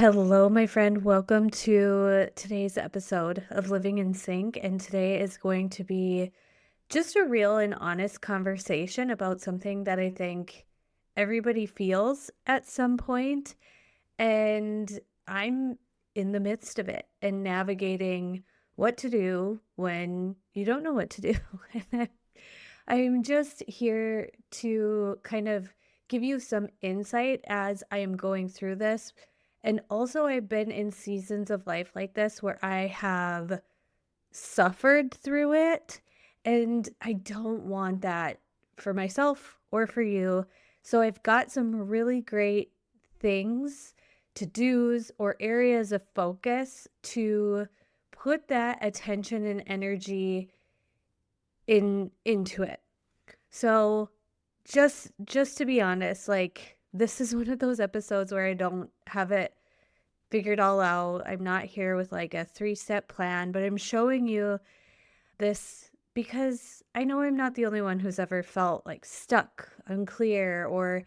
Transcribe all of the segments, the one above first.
Hello, my friend. Welcome to today's episode of Living in Sync. And today is going to be just a real and honest conversation about something that I think everybody feels at some point. And I'm in the midst of it and navigating what to do when you don't know what to do. And I'm just here to kind of give you some insight as I am going through this. And also, I've been in seasons of life like this where I have suffered through it. And I don't want that for myself or for you. So I've got some really great things, to do's, or areas of focus to put that attention and energy into it. So just to be honest, like this is one of those episodes where I don't have it figured all out. I'm not here with like a 3-step plan, but I'm showing you this because I know I'm not the only one who's ever felt like stuck, unclear, or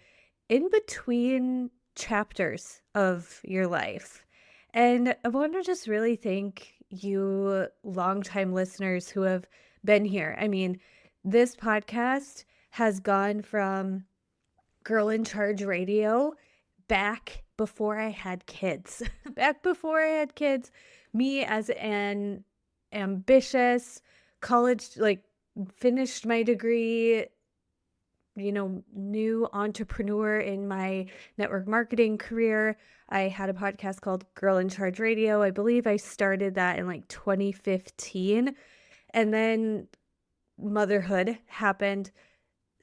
in between chapters of your life. And I want to just really thank you, longtime listeners who have been here. I mean, this podcast has gone from Girl in Charge Radio back before I had kids. Back before I had kids, me as an ambitious college, like finished my degree, new entrepreneur in my network marketing career. I had a podcast called Girl in Charge Radio. I believe I started that in like 2015. And then motherhood happened.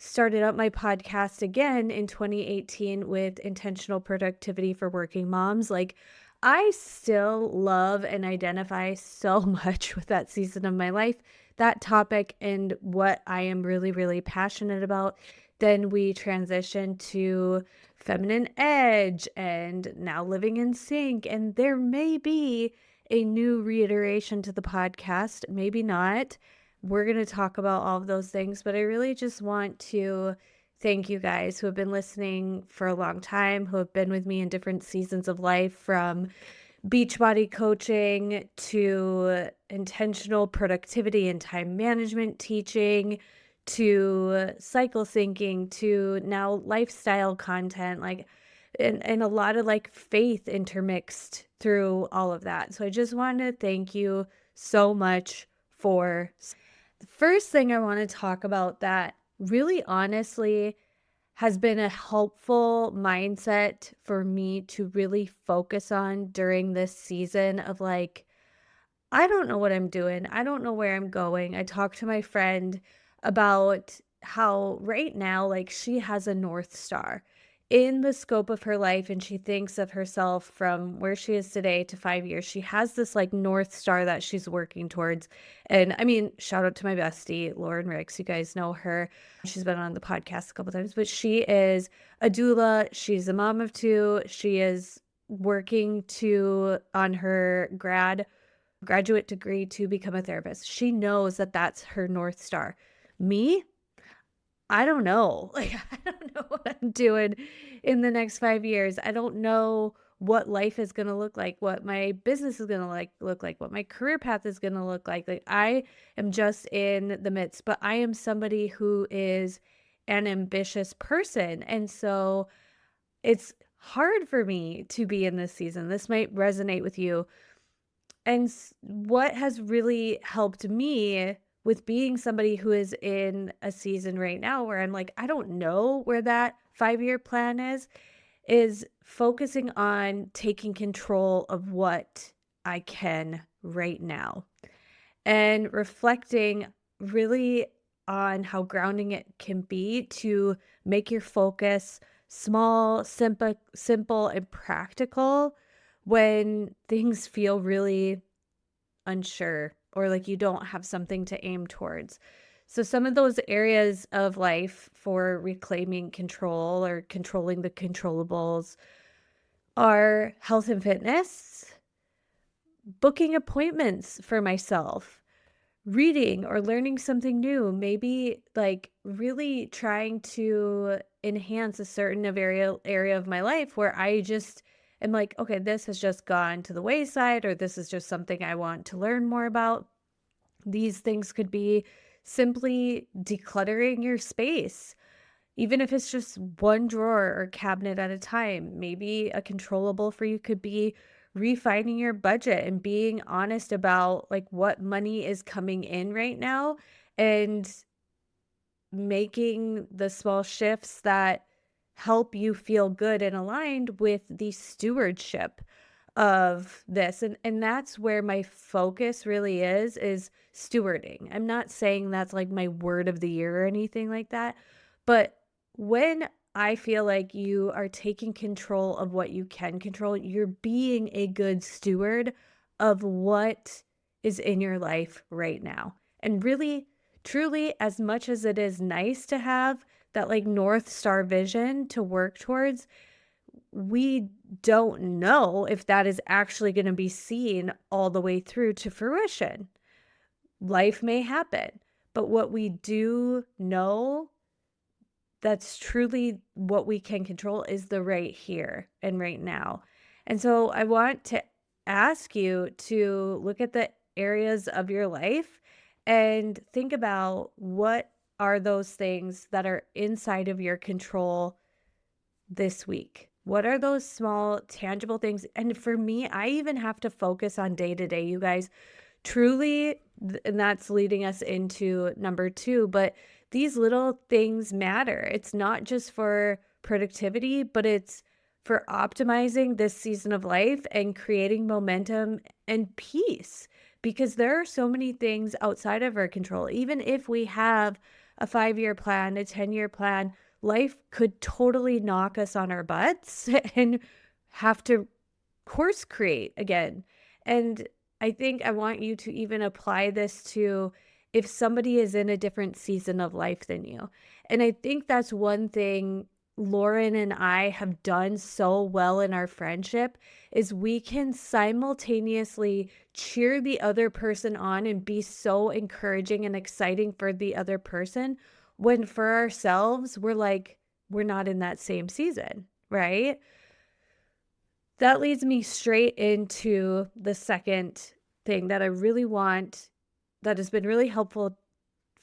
Started up my podcast again in 2018 with intentional productivity for working moms. Like, I still love and identify so much with that season of my life, that topic, and what I am really, really passionate about. Then we transitioned to feminine edge and now living in sync. And there may be a new reiteration to the podcast, maybe not. We're going to talk about all of those things, but I really just want to thank you guys who have been listening for a long time, who have been with me in different seasons of life, from Beachbody coaching to intentional productivity and time management teaching to cycle syncing to now lifestyle content, like and a lot of like faith intermixed through all of that. So I just want to thank you so much for the first thing I want to talk about that really honestly has been a helpful mindset for me to really focus on during this season of like, I don't know what I'm doing. I don't know where I'm going. I talked to my friend about how right now, like, she has a North Star in the scope of her life, and she thinks of herself from where she is today to 5 years. She has this like North Star that she's working towards. And I mean, shout out to my bestie, Lauren Ricks. You guys know her. She's been on the podcast a couple times, but she is a doula. She's a mom of two. She is working on her graduate degree to become a therapist. She knows that that's her North Star. Me, I don't know. Like, I don't know what I'm doing in the next 5 years. I don't know what life is going to look like, what my business is going to look like, what my career path is going to look like. Like, I am just in the midst, but I am somebody who is an ambitious person. And so it's hard for me to be in this season. This might resonate with you. And what has really helped me with being somebody who is in a season right now where I'm like, I don't know where that 5-year plan is focusing on taking control of what I can right now and reflecting really on how grounding it can be to make your focus small, simple, and practical when things feel really unsure or like you don't have something to aim towards. So some of those areas of life for reclaiming control or controlling the controllables are health and fitness, booking appointments for myself, reading or learning something new, maybe like really trying to enhance a certain area of my life where I just am like, okay, this has just gone to the wayside, or this is just something I want to learn more about. These things could be simply decluttering your space, even if it's just one drawer or cabinet at a time. Maybe a controllable for you could be refining your budget and being honest about like what money is coming in right now, and making the small shifts that help you feel good and aligned with the stewardship of this. And that's where my focus really is stewarding. I'm not saying that's like my word of the year or anything like that, but when I feel like you are taking control of what you can control, you're being a good steward of what is in your life right now. And really, truly, as much as it is nice to have that like North Star vision to work towards, we don't know if that is actually going to be seen all the way through to fruition. Life may happen, but what we do know that's truly what we can control is the right here and right now. And so I want to ask you to look at the areas of your life and think about what are those things that are inside of your control this week? What are those small, tangible things? And for me, I even have to focus on day to day, you guys. Truly, and that's leading us into number two, but these little things matter. It's not just for productivity, but it's for optimizing this season of life and creating momentum and peace, because there are so many things outside of our control. Even if we have a 5-year plan, a 10-year plan, life could totally knock us on our butts and have to course create again. And I think I want you to even apply this to if somebody is in a different season of life than you. And I think that's one thing Lauren and I have done so well in our friendship is we can simultaneously cheer the other person on and be so encouraging and exciting for the other person, when for ourselves, we're like, we're not in that same season, right? That leads me straight into the second thing that I really want, that has been really helpful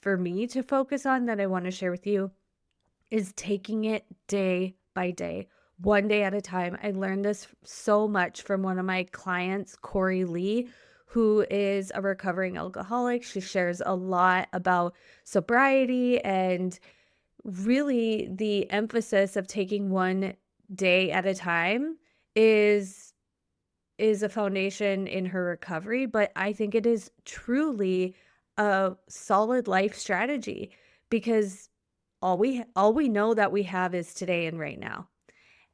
for me to focus on, that I want to share with you, is taking it day by day, one day at a time. I learned this so much from one of my clients, Corey Lee, who is a recovering alcoholic. She shares a lot about sobriety, and really the emphasis of taking one day at a time is a foundation in her recovery, but I think it is truly a solid life strategy, because all we know that we have is today and right now.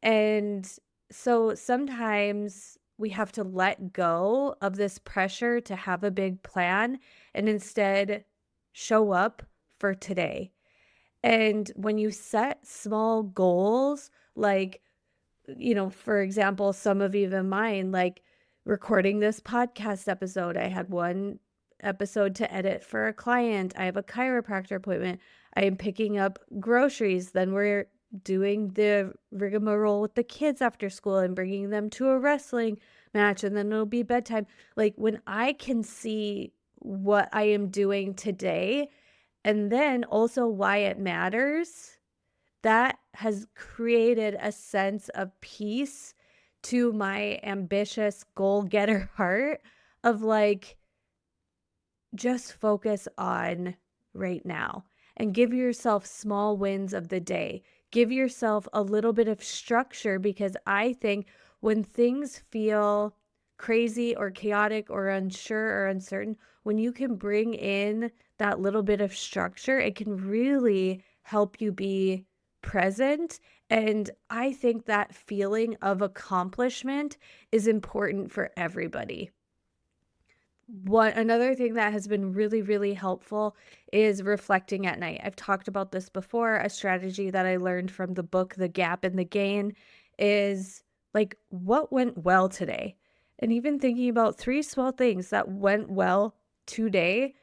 And so sometimes we have to let go of this pressure to have a big plan and instead show up for today. And when you set small goals, like, for example, some of even mine, like recording this podcast episode, I had one episode to edit for a client. I have a chiropractor appointment. I am picking up groceries. Then we're doing the rigmarole with the kids after school and bringing them to a wrestling match. And then it'll be bedtime. Like when I can see what I am doing today, and then also why it matters, that has created a sense of peace to my ambitious goal getter heart of like, just focus on right now and give yourself small wins of the day. Give yourself a little bit of structure, because I think when things feel crazy or chaotic or unsure or uncertain, when you can bring in that little bit of structure, it can really help you be present. And I think that feeling of accomplishment is important for everybody. Another thing that has been really, really helpful is reflecting at night. I've talked about this before. A strategy that I learned from the book, The Gap and the Gain, is like, what went well today? And even thinking about 3 small things that went well today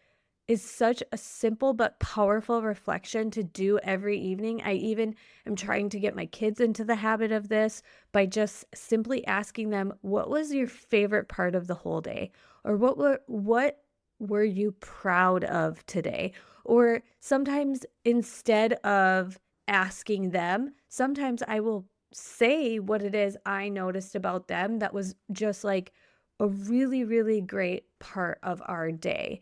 is such a simple but powerful reflection to do every evening. I even am trying to get my kids into the habit of this by just simply asking them, what was your favorite part of the whole day? Or what were you proud of today? Or sometimes instead of asking them, sometimes I will say what it is I noticed about them that was just like a really, really great part of our day.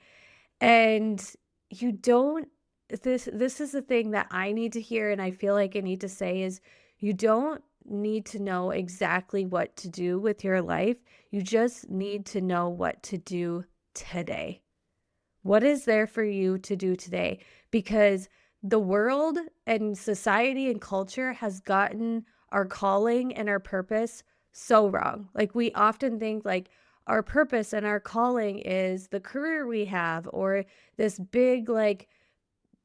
And you don't this is the thing that I need to hear and I feel like I need to say is you don't need to know exactly what to do with your life. You just need to know what to do today. What is there for you to do today? Because the world and society and culture has gotten our calling and our purpose so wrong. Like we often think like our purpose and our calling is the career we have or this big like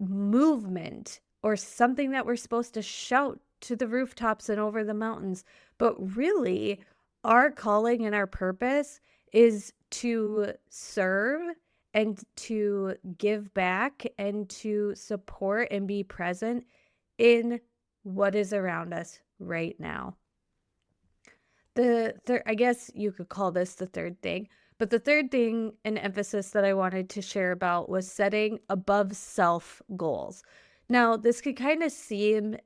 movement or something that we're supposed to shout to the rooftops and over the mountains. But really, our calling and our purpose is to serve and to give back and to support and be present in what is around us right now. The third, I guess you could call this the third thing, but the third thing and emphasis that I wanted to share about was setting above self goals. Now, this could kind of seem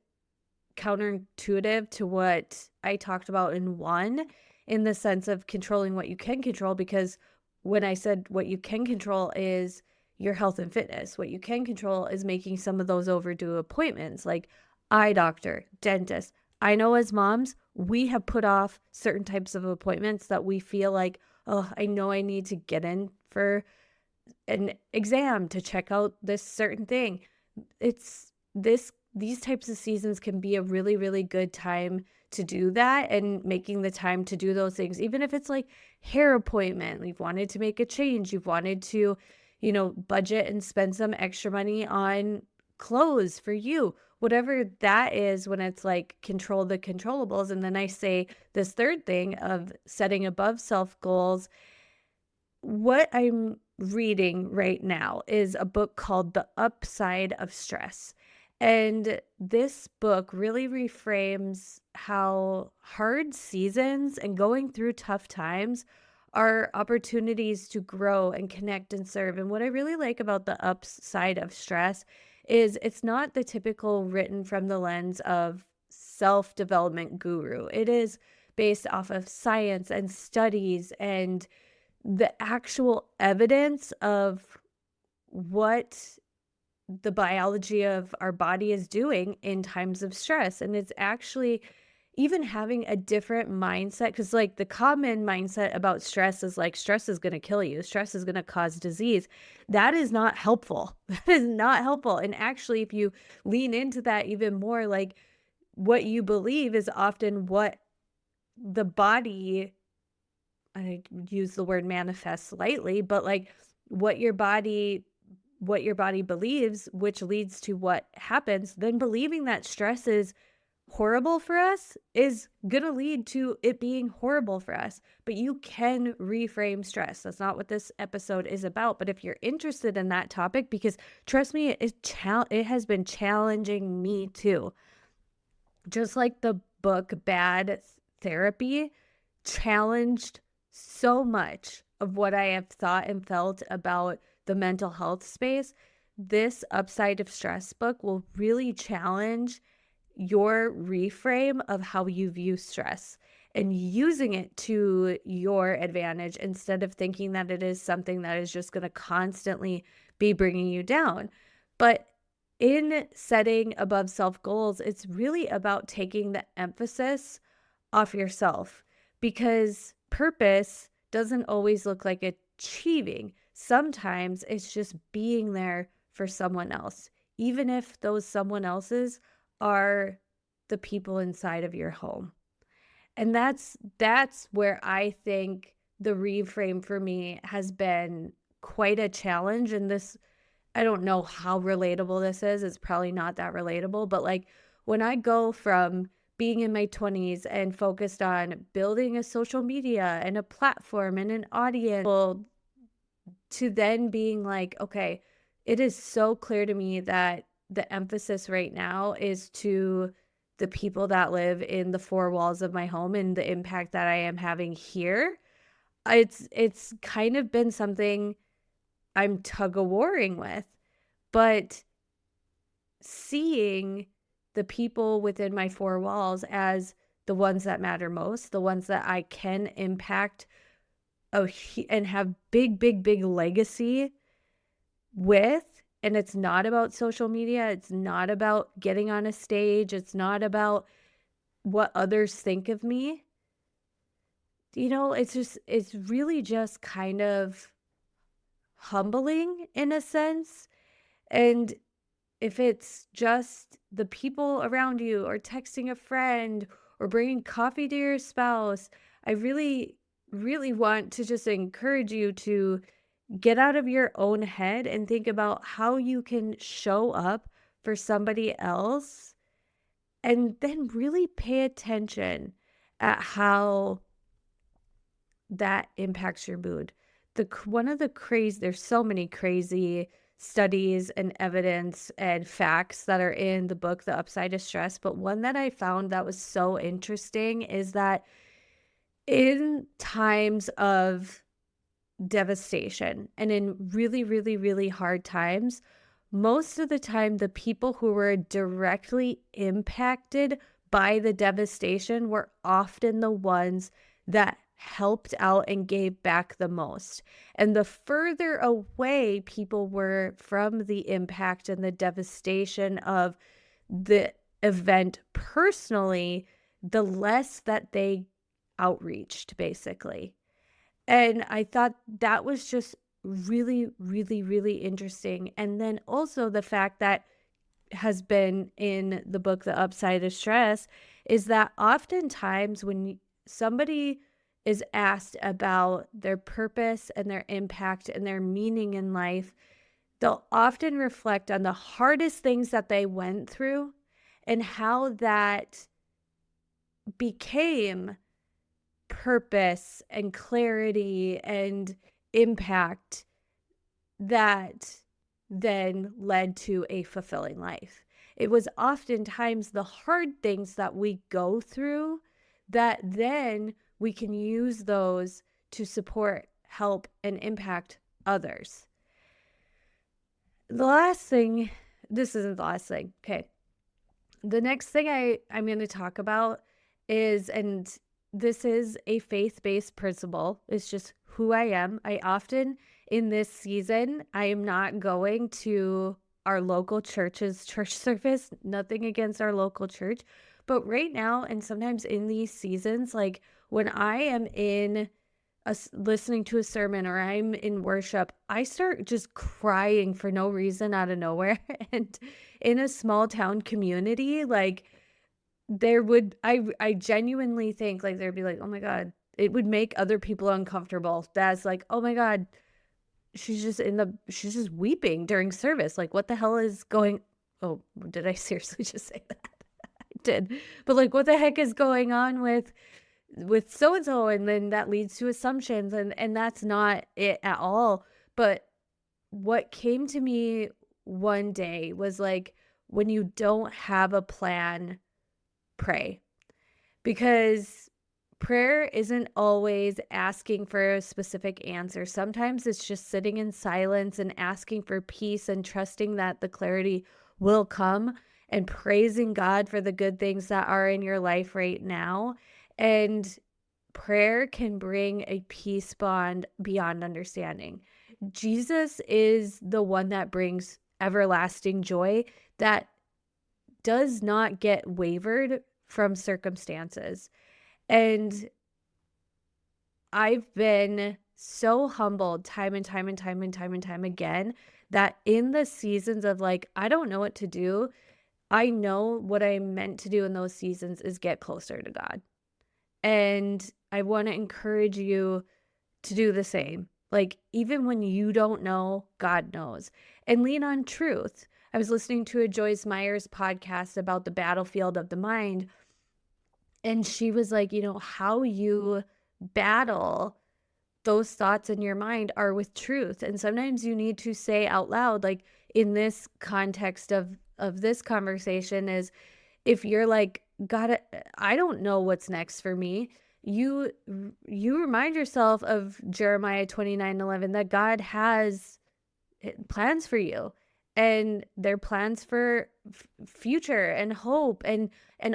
counterintuitive to what I talked about in one, in the sense of controlling what you can control, because when I said what you can control is your health and fitness, what you can control is making some of those overdue appointments like eye doctor, dentist. I know as moms, we have put off certain types of appointments that we feel like, oh, I know I need to get in for an exam to check out this certain thing. It's this these types of seasons can be a really, really good time to do that and making the time to do those things, even if it's like hair appointment, you've wanted to make a change, you've wanted to, budget and spend some extra money on clothes for you, whatever that is, when it's like control the controllables. And then I say this third thing of setting above self goals. What I'm reading right now is a book called The Upside of Stress. And this book really reframes how hard seasons and going through tough times are opportunities to grow and connect and serve. And what I really like about The Upside of Stress is it's not the typical written from the lens of self-development guru. It is based off of science and studies and the actual evidence of what the biology of our body is doing in times of stress. And it's actually even having a different mindset, because like the common mindset about stress is like stress is going to kill you, stress is going to cause disease. That is not helpful. That is not helpful. And actually, if you lean into that even more, like what you believe is often what the body, I use the word manifest lightly, but like what your body believes, which leads to what happens, then believing that stress is horrible for us is going to lead to it being horrible for us. But you can reframe stress. That's not what this episode is about. But if you're interested in that topic, because trust me, it has been challenging me too. Just like the book Bad Therapy challenged so much of what I have thought and felt about the mental health space, this Upside of Stress book will really challenge your reframe of how you view stress and using it to your advantage instead of thinking that it is something that is just going to constantly be bringing you down. But in setting above self goals, it's really about taking the emphasis off yourself, because purpose doesn't always look like achieving. Sometimes it's just being there for someone else, even if those someone else's are the people inside of your home. And that's where I think the reframe for me has been quite a challenge. And this, I don't know how relatable this is. It's probably not that relatable, but like when I go from being in my 20s and focused on building a social media and a platform and an audience, to then being like, okay, it is so clear to me that the emphasis right now is to the people that live in the four walls of my home and the impact that I am having here. It's kind of been something I'm tug-of-warring with, but seeing the people within my four walls as the ones that matter most, the ones that I can impact and have big, big, big legacy with. And it's not about social media. It's not about getting on a stage. It's not about what others think of me. It's really just kind of humbling in a sense. And if it's just the people around you or texting a friend or bringing coffee to your spouse, I really, really want to just encourage you to get out of your own head and think about how you can show up for somebody else and then really pay attention at how that impacts your mood. One of the crazy, there's so many crazy studies and evidence and facts that are in the book, The Upside of Stress. But one that I found that was so interesting is that in times of devastation and in really, really, really hard times, most of the time, the people who were directly impacted by the devastation were often the ones that helped out and gave back the most. And the further away people were from the impact and the devastation of the event personally, the less that they outreached, basically. And I thought that was just really, really, really interesting. And then also the fact that has been in the book, The Upside of Stress, is that oftentimes when somebody is asked about their purpose and their impact and their meaning in life, they'll often reflect on the hardest things that they went through and how that became purpose and clarity and impact that then led to a fulfilling life. It was oftentimes the hard things that we go through that then we can use those to support, help, and impact others. The last thing, this isn't the last thing, okay. The next thing I'm going to talk about is, and this is a faith-based principle. It's just who I am. I often, in this season, I am not going to our local church's church service. Nothing against our local church. But right now, and sometimes in these seasons, like when I am listening to a sermon or I'm in worship, I start just crying for no reason out of nowhere. And in a small town community, like I genuinely think like there'd be like, oh my God, it would make other people uncomfortable. That's like, oh my God, she's just weeping during service. Like, what the hell is going? Oh, did I seriously just say that? I did. But like, what the heck is going on with so-and-so? And then that leads to assumptions, and that's not it at all. But what came to me one day was like, when you don't have a plan, pray. Because prayer isn't always asking for a specific answer. Sometimes it's just sitting in silence and asking for peace and trusting that the clarity will come and praising God for the good things that are in your life right now. And prayer can bring a peace bond beyond understanding. Jesus is the one that brings everlasting joy that does not get wavered from circumstances. And I've been so humbled time and time and time and time and time again that in the seasons of like, I don't know what to do, I know what I'm meant to do in those seasons is get closer to God. And I want to encourage you to do the same. Like, even when you don't know, God knows. And lean on truth. I was listening to a Joyce Meyer's podcast about the battlefield of the mind. And she was like, how you battle those thoughts in your mind are with truth. And sometimes you need to say out loud, like in this context of this conversation is if you're like, "God, I don't know what's next for me." You remind yourself of Jeremiah 29:11 that God has plans for you, and they're plans for future and hope and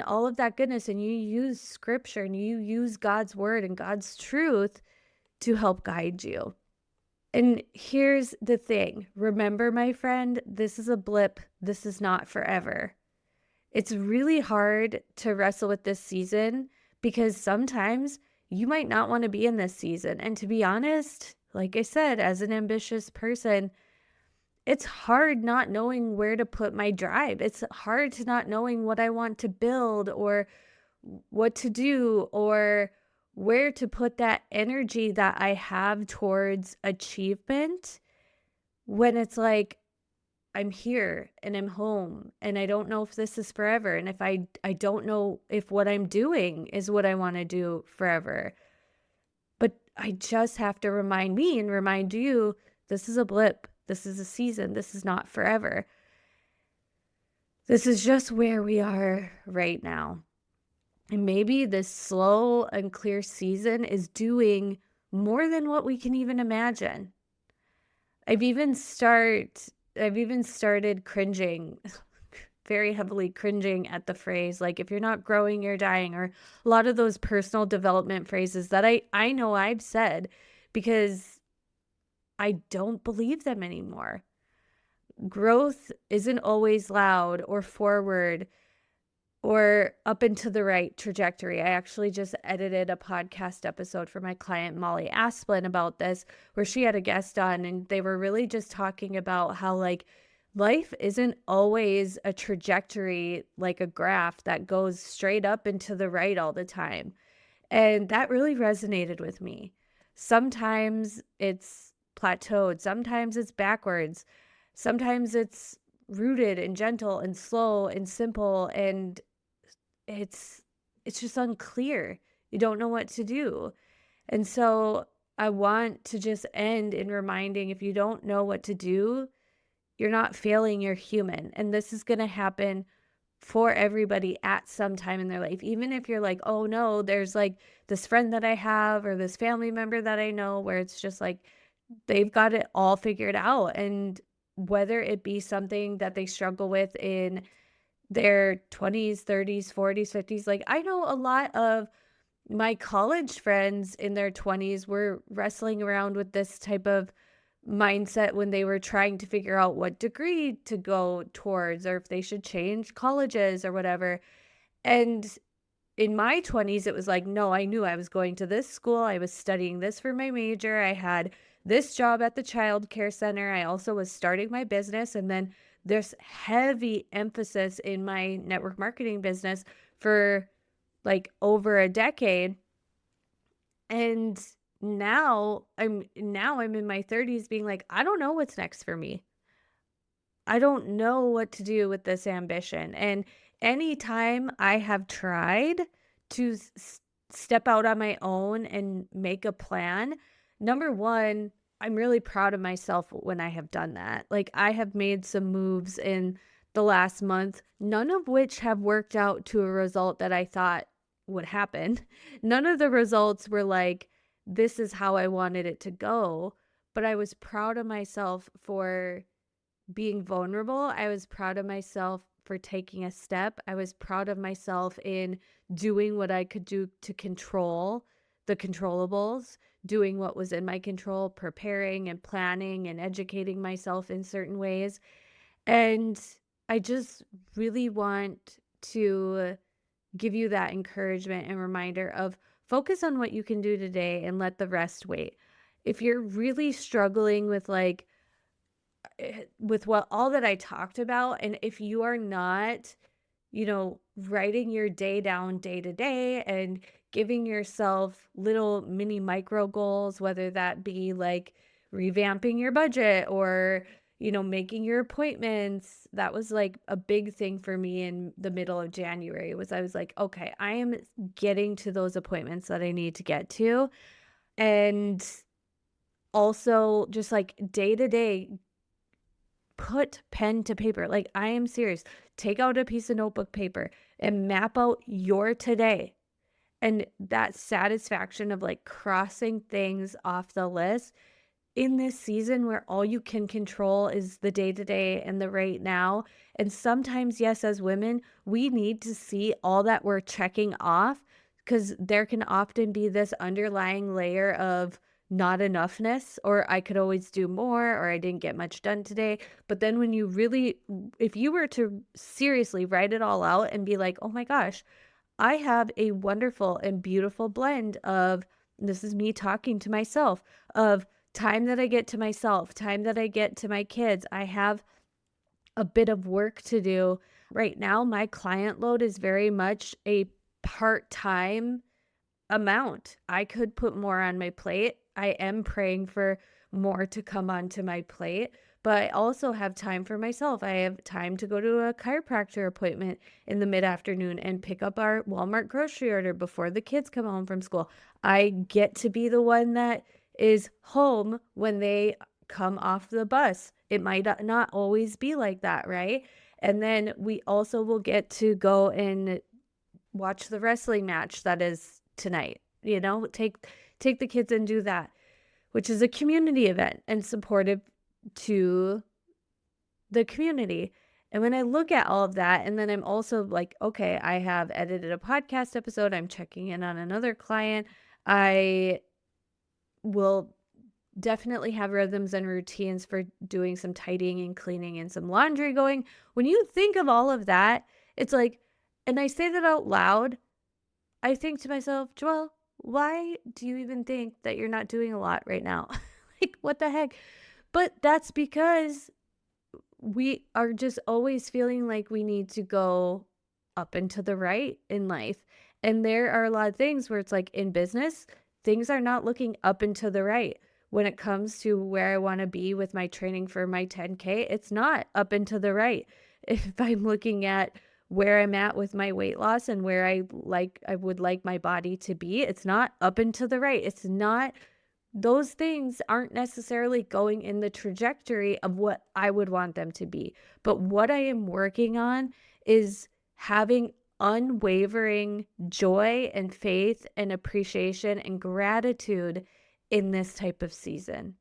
all of that goodness, and you use scripture and you use God's word and God's truth to help guide you. And here's the thing. Remember, my friend, this is a blip. This is not forever. It's really hard to wrestle with this season because sometimes you might not want to be in this season. And to be honest, like I said, as an ambitious person, it's hard not knowing where to put my drive. It's hard to not knowing what I want to build or what to do or where to put that energy that I have towards achievement when it's like I'm here and I'm home and I don't know if this is forever and if I don't know if what I'm doing is what I want to do forever. But I just have to remind me and remind you this is a blip. This is a season. This is not forever. This is just where we are right now. And maybe this slow and clear season is doing more than what we can even imagine. I've even started cringing, very heavily cringing at the phrase, like, if you're not growing, you're dying, or a lot of those personal development phrases that I know I've said because I don't believe them anymore. Growth isn't always loud or forward or up and to the right trajectory. I actually just edited a podcast episode for my client, Molly Asplin, about this, where she had a guest on and they were really just talking about how like life isn't always a trajectory like a graph that goes straight up and to the right all the time. And that really resonated with me. Sometimes it's plateaued, sometimes it's backwards, sometimes it's rooted and gentle and slow and simple, and it's just unclear. You don't know what to do. And so I want to just end in reminding, if you don't know what to do, you're not failing, you're human. And this is going to happen for everybody at some time in their life. Even if you're like, oh no, there's like this friend that I have or this family member that I know where it's just like they've got it all figured out. And whether it be something that they struggle with in their 20s, 30s, 40s, 50s. Like I know a lot of my college friends in their 20s were wrestling around with this type of mindset when they were trying to figure out what degree to go towards or if they should change colleges or whatever. And in my 20s, it was like, no, I knew I was going to this school. I was studying this for my major. I had this job at the child care center. I also was starting my business. And then there's heavy emphasis in my network marketing business for like over a decade. And now I'm in my 30s being like, I don't know what's next for me. I don't know what to do with this ambition. And anytime I have tried to step out on my own and make a plan, number one, I'm really proud of myself when I have done that. Like I have made some moves in the last month, none of which have worked out to a result that I thought would happen. None of the results were like, this is how I wanted it to go. But I was proud of myself for being vulnerable. I was proud of myself for taking a step. I was proud of myself in doing what I could do to control the controllables, doing what was in my control, preparing and planning and educating myself in certain ways. And I just really want to give you that encouragement and reminder of focus on what you can do today and let the rest wait. If you're really struggling with what all that I talked about, and if you are not, writing your day down day to day and giving yourself little mini micro goals, whether that be like revamping your budget or, making your appointments. That was like a big thing for me in the middle of January was I was like, okay, I am getting to those appointments that I need to get to. And also just like day to day, put pen to paper. Like, I am serious. Take out a piece of notebook paper and map out your today. And that satisfaction of like crossing things off the list in this season where all you can control is the day to day and the right now. And sometimes, yes, as women, we need to see all that we're checking off, because there can often be this underlying layer of not enoughness, or I could always do more, or I didn't get much done today. But then when you really, if you were to seriously write it all out and be like, oh my gosh, I have a wonderful and beautiful blend of, this is me talking to myself, of time that I get to myself, time that I get to my kids. I have a bit of work to do. Right now, my client load is very much a part-time amount. I could put more on my plate. I am praying for more to come onto my plate, but I also have time for myself. I have time to go to a chiropractor appointment in the mid-afternoon and pick up our Walmart grocery order before the kids come home from school. I get to be the one that is home when they come off the bus. It might not always be like that, right? And then we also will get to go and watch the wrestling match that is tonight. Take the kids and do that, which is a community event and supportive to the community. And when I look at all of that, and then I'm also like, okay, I have edited a podcast episode, I'm checking in on another client, I will definitely have rhythms and routines for doing some tidying and cleaning and some laundry going. When you think of all of that, it's like, and I say that out loud, I think to myself, Joelle, why do you even think that you're not doing a lot right now? Like, what the heck? But that's because we are just always feeling like we need to go up and to the right in life. And there are a lot of things where it's like in business, things are not looking up and to the right. When it comes to where I want to be with my training for my 10K, it's not up and to the right. If I'm looking at where I'm at with my weight loss and where I would like my body to be, it's not up and to the right. It's not, those things aren't necessarily going in the trajectory of what I would want them to be. But what I am working on is having unwavering joy and faith and appreciation and gratitude in this type of season.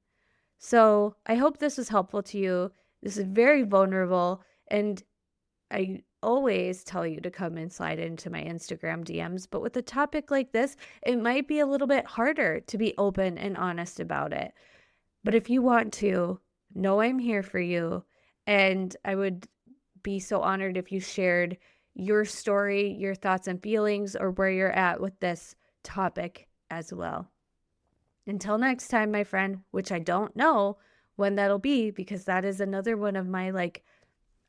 So I hope this was helpful to you. This is very vulnerable, and I always tell you to come and slide into my Instagram DMs, but with a topic like this, it might be a little bit harder to be open and honest about it. But if you want to, know I'm here for you, and I would be so honored if you shared your story, your thoughts and feelings, or where you're at with this topic as well. Until next time, my friend, which I don't know when that'll be, because that is another one of my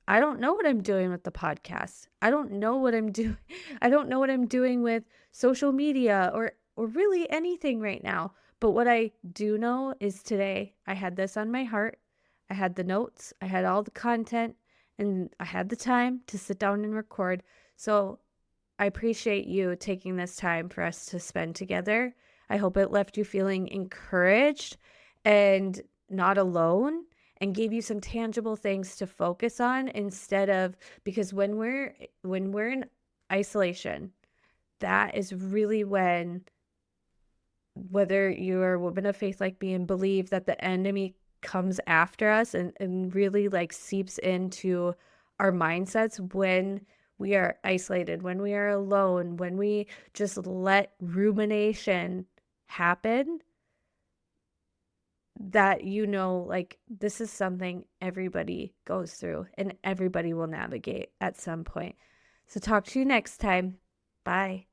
I don't know what I'm doing with the podcast. I don't know what I'm doing. I don't know what I'm doing with social media or really anything right now. But what I do know is today I had this on my heart. I had the notes, I had all the content, and I had the time to sit down and record. So I appreciate you taking this time for us to spend together. I hope it left you feeling encouraged and not alone, and gave you some tangible things to focus on instead of, because when we're in isolation, that is really when, whether you're a woman of faith like me and believe that the enemy comes after us and really seeps into our mindsets when we are isolated, when we are alone, when we just let rumination happen, that this is something everybody goes through and everybody will navigate at some point. So talk to you next time. Bye.